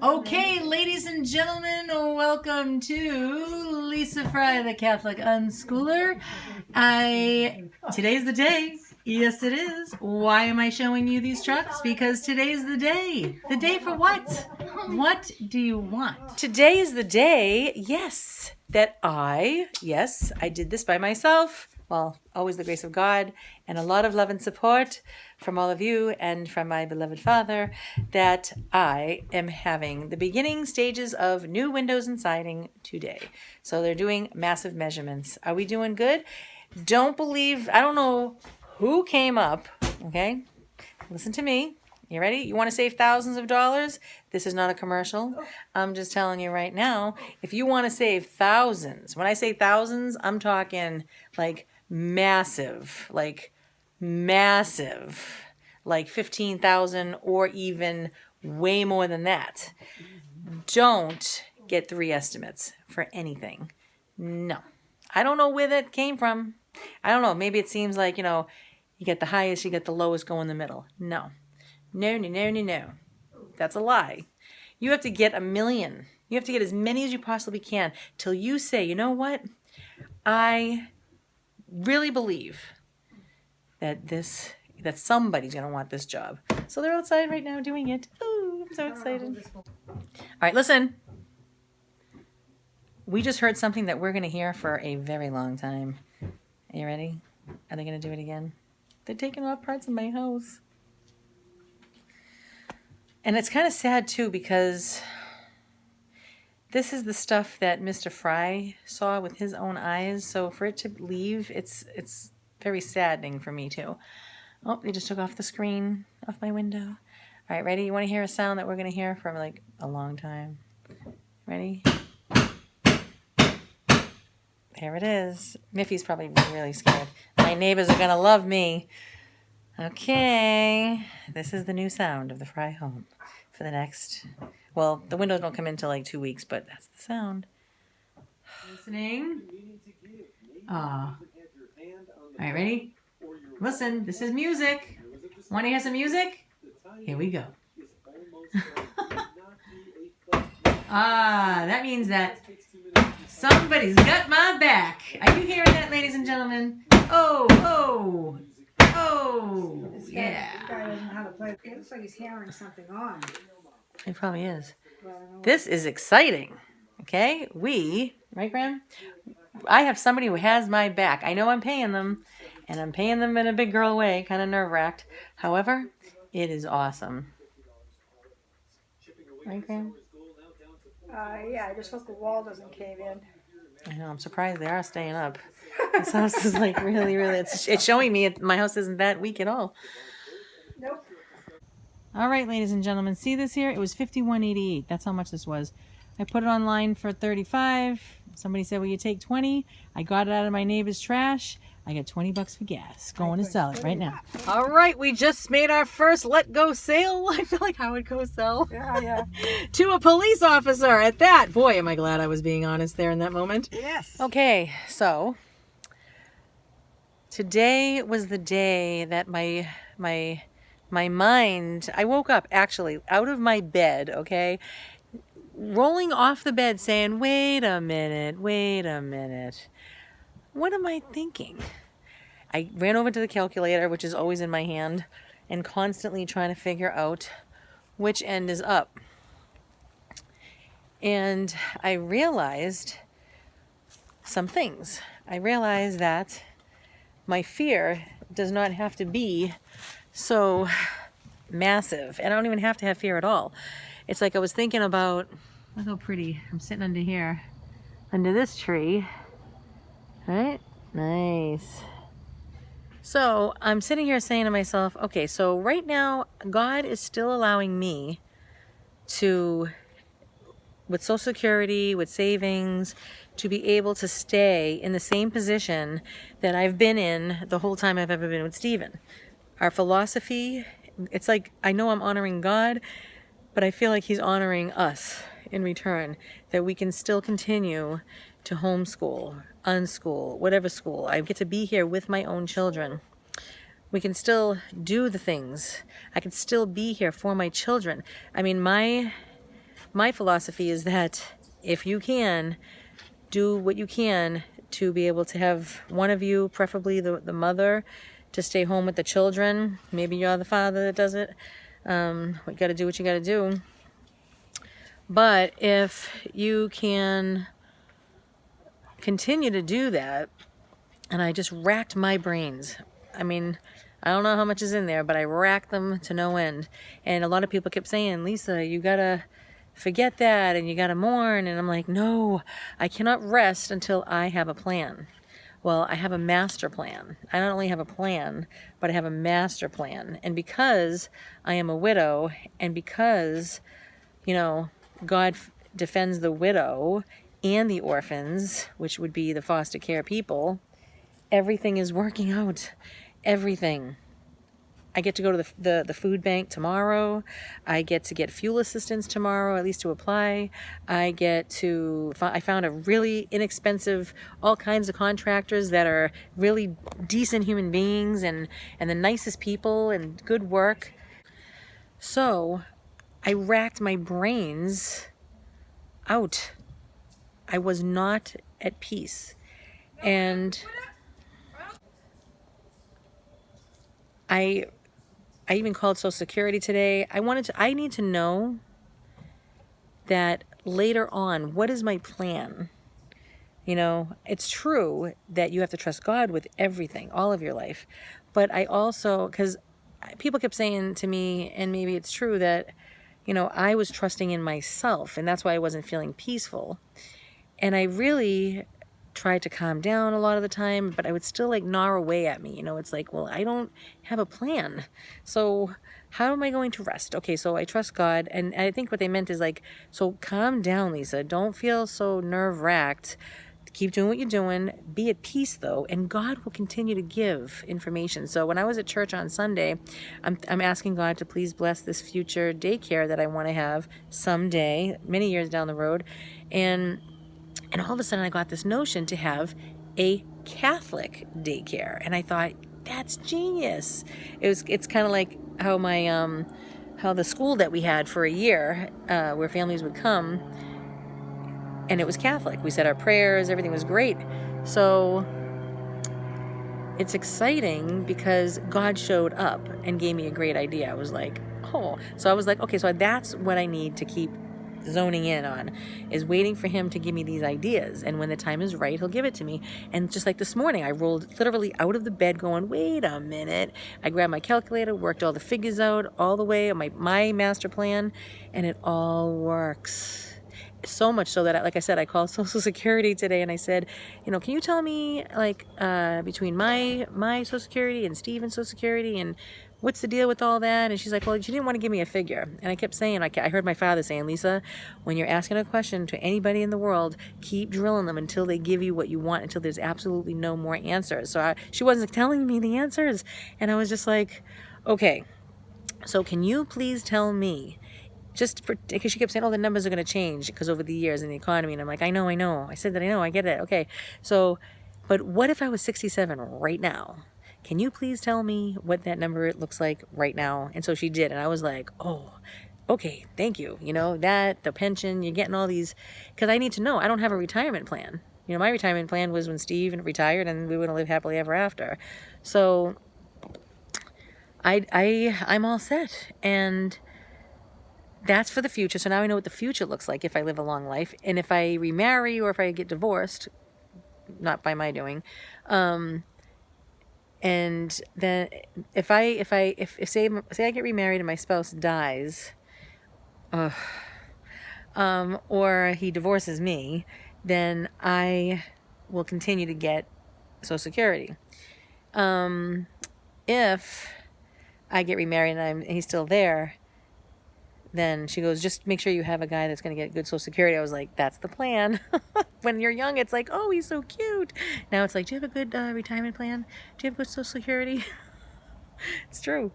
Okay, ladies and gentlemen, welcome to Lisa Frye, the Catholic Unschooler. Today's the day. Yes, it is. Why am I showing you these trucks? Because today's the day. The day for what? What do you want? Today is the day, yes, I did this by myself. Well, always the grace of God and a lot of love and support from all of you and from my beloved Father, that I am having the beginning stages of new windows and siding today. So they're doing massive measurements. Are we doing good? I don't know who came up, okay? Listen to me. You ready? You want to save thousands of dollars? This is not a commercial. I'm just telling you right now, if you want to save thousands, when I say thousands, I'm talking like massive, like 15,000 or even way more than that. Don't get 3 estimates for anything. No. I don't know where that came from. I don't know. Maybe it seems like, you get the highest, you get the lowest, go in the middle. No. No. That's a lie. You have to get 1 million. You have to get as many as you possibly can till you say, you know what? I really believe that somebody's going to want this job. So they're outside right now doing it. Ooh, I'm so excited. All right, listen. We just heard something that we're going to hear for a very long time. Are you ready? Are they going to do it again? They're taking off parts of my house. And it's kind of sad, too, because this is the stuff that Mr. Frye saw with his own eyes. So for it to leave, it's very saddening for me, too. Oh, they just took off the screen off my window. All right, ready? You want to hear a sound that we're going to hear for, like, a long time? Ready? There it is. Miffy's probably really scared. My neighbors are going to love me. Okay. This is the new sound of the Frye home for the next... Well, the windows don't come in until like 2 weeks, but that's the sound. Listening? All right, ready? Listen, this is music. Want to hear some music? Here we go. That means that somebody's got my back. Are you hearing that, ladies and gentlemen? Oh, yeah. This guy doesn't know how to play. It looks like he's hammering something on. It probably is. This is exciting. Okay? Right, Graham? I have somebody who has my back. I know I'm paying them, and I'm paying them in a big girl way, kind of nerve-wracked. However, it is awesome. Right, Graham? Yeah, I just hope the wall doesn't cave in. I know, I'm surprised they are staying up. This house is like really, it's showing me my house isn't that weak at all. Nope. All right, ladies and gentlemen, see this here? It was $51.88. That's how much this was. I put it online for $35. Somebody said, will you take 20? I got it out of my neighbor's trash. I got $20 for gas. Going to sell it right now. All right, we just made our first let go sale. I feel like Howard Cosell. Yeah. To a police officer at that. Boy, am I glad I was being honest there in that moment. Yes. Okay, so today was the day that my mind, I woke up actually out of my bed, okay, rolling off the bed saying, wait a minute. What am I thinking? I ran over to the calculator, which is always in my hand, and constantly trying to figure out which end is up. And I realized some things. I realized that my fear does not have to be so massive. And I don't even have to have fear at all. It's like I was thinking about, look how pretty. I'm sitting under here, under this tree. Right? Nice. So I'm sitting here saying to myself, okay, so right now, God is still allowing me to, with Social Security, with savings, to be able to stay in the same position that I've been in the whole time I've ever been with Stephen. Our philosophy, it's like, I know I'm honoring God, but I feel like he's honoring us in return, that we can still continue to homeschool, unschool, whatever school. I get to be here with my own children. We can still do the things. I can still be here for my children. I mean, my my philosophy is that if you can, do what you can to be able to have one of you, preferably the mother, to stay home with the children. Maybe you're the father that does it. You got to do what you got to do. But if you can continue to do that, and I just racked my brains. I mean, I don't know how much is in there, but I racked them to no end. And a lot of people kept saying, Lisa, you gotta forget that and you gotta mourn. And I'm like, no, I cannot rest until I have a plan. Well, I have a master plan. I not only have a plan, but I have a master plan. And because I am a widow, and because, you know, God defends the widow and the orphans, which would be the foster care people, everything is working out. Everything. I get to go to the food bank tomorrow. I get to get fuel assistance tomorrow, at least to apply. I found a really inexpensive, all kinds of contractors that are really decent human beings and the nicest people and good work. So I racked my brains out. I was not at peace. And I even called Social Security today. I need to know that later on, what is my plan? You know, it's true that you have to trust God with everything, all of your life. But I also, because people kept saying to me, and maybe it's true, that, you know, I was trusting in myself, and that's why I wasn't feeling peaceful. And I really tried to calm down a lot of the time, but I would still like gnaw away at me. You know, it's like, well, I don't have a plan. So how am I going to rest? Okay, so I trust God. And I think what they meant is like, so calm down, Lisa. Don't feel so nerve-wracked. Keep doing what you're doing. Be at peace, though, and God will continue to give information. So when I was at church on Sunday, I'm asking God to please bless this future daycare that I want to have someday, many years down the road. And all of a sudden I got this notion to have a Catholic daycare. And I thought, that's genius. It's kind of like how how the school that we had for a year, where families would come, and it was Catholic. We said our prayers, everything was great. So it's exciting because God showed up and gave me a great idea. I was like, oh. So I was like, okay, so that's what I need to keep zoning in on, is waiting for him to give me these ideas, and when the time is right, he'll give it to me. And just like this morning, I rolled literally out of the bed going, wait a minute. I grabbed my calculator, worked all the figures out all the way on my master plan, and it all works. So much so that, like I said, I called Social Security today and I said, you know, can you tell me, like, between my Social Security and Steven's Social Security, and what's the deal with all that? And she's like, well, she didn't want to give me a figure. And I kept saying, I heard my father saying, Lisa, when you're asking a question to anybody in the world, keep drilling them until they give you what you want, until there's absolutely no more answers. So she wasn't telling me the answers. And I was just like, okay, so can you please tell me, because she kept saying, oh, the numbers are going to change because over the years in the economy. And I'm like, I know. I said that I know. I get it. Okay. So, but what if I was 67 right now? Can you please tell me what that number looks like right now? And so she did. And I was like, oh, okay, thank you. You know, the pension, you're getting all these, because I need to know. I don't have a retirement plan. You know, my retirement plan was when Steve retired and we were going to live happily ever after. So I'm all set. And that's for the future. So now I know what the future looks like if I live a long life. And if I remarry or if I get divorced, not by my doing, and then if say I get remarried and my spouse dies, or he divorces me, then I will continue to get Social Security. If I get remarried and he's still there, then she goes, just make sure you have a guy that's going to get good Social Security. I was like, that's the plan. When you're young, it's like, oh, he's so cute. Now it's like, do you have a good retirement plan? Do you have good Social Security? It's true.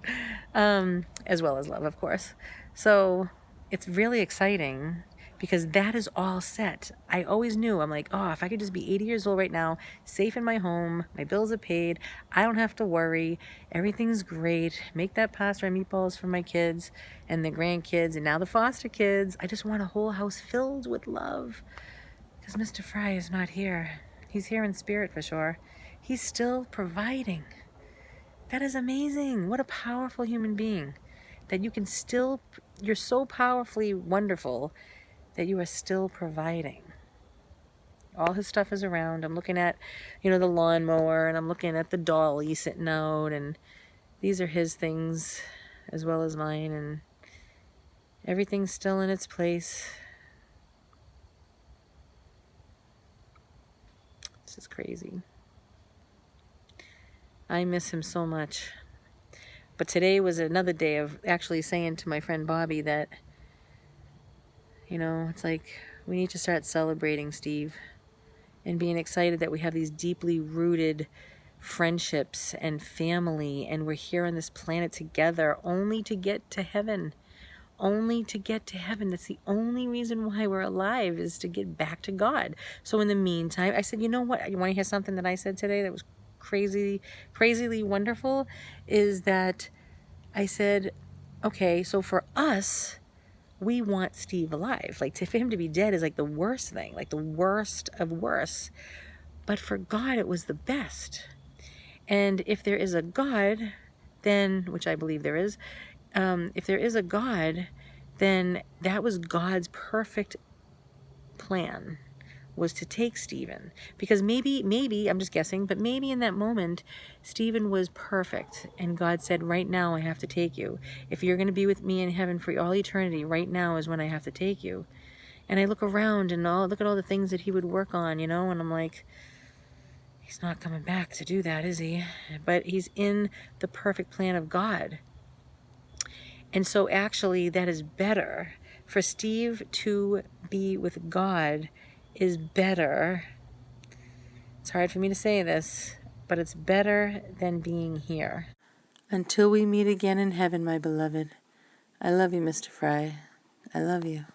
As well as love, of course. So it's really exciting because that is all set. I always knew, I'm like, oh, if I could just be 80 years old right now, safe in my home, my bills are paid, I don't have to worry, everything's great, make that pasta and meatballs for my kids and the grandkids and now the foster kids. I just want a whole house filled with love, because Mr. Frye is not here. He's here in spirit for sure. He's still providing. That is amazing. What a powerful human being, that you can still, you're so powerfully wonderful that you are still providing. All his stuff is around. I'm looking at, the lawnmower, and I'm looking at the dolly sitting out, and these are his things as well as mine, and everything's still in its place. This is crazy. I miss him so much. But today was another day of actually saying to my friend Bobby that, it's like we need to start celebrating Steve and being excited that we have these deeply rooted friendships and family, and we're here on this planet together only to get to heaven. Only to get to heaven. That's the only reason why we're alive, is to get back to God. So in the meantime, I said, you know what? You want to hear something that I said today that was crazily wonderful? Is that I said, okay, so for us, we want Steve alive. Like, for him to be dead is like the worst thing, like the worst of worst. But for God, it was the best. And if there is a God, then, which I believe there is, if there is a God, then that was God's perfect plan, was to take Stephen. Because maybe, I'm just guessing, but maybe in that moment, Stephen was perfect. And God said, right now I have to take you. If you're going to be with me in heaven for all eternity, right now is when I have to take you. And I look around and look at all the things that he would work on, and I'm like, he's not coming back to do that, is he? But he's in the perfect plan of God. And so actually that is better. For Steve to be with God is better. It's hard for me to say this, but it's better than being here. Until we meet again in heaven, my beloved. I love you, Mr. Frye. I love you.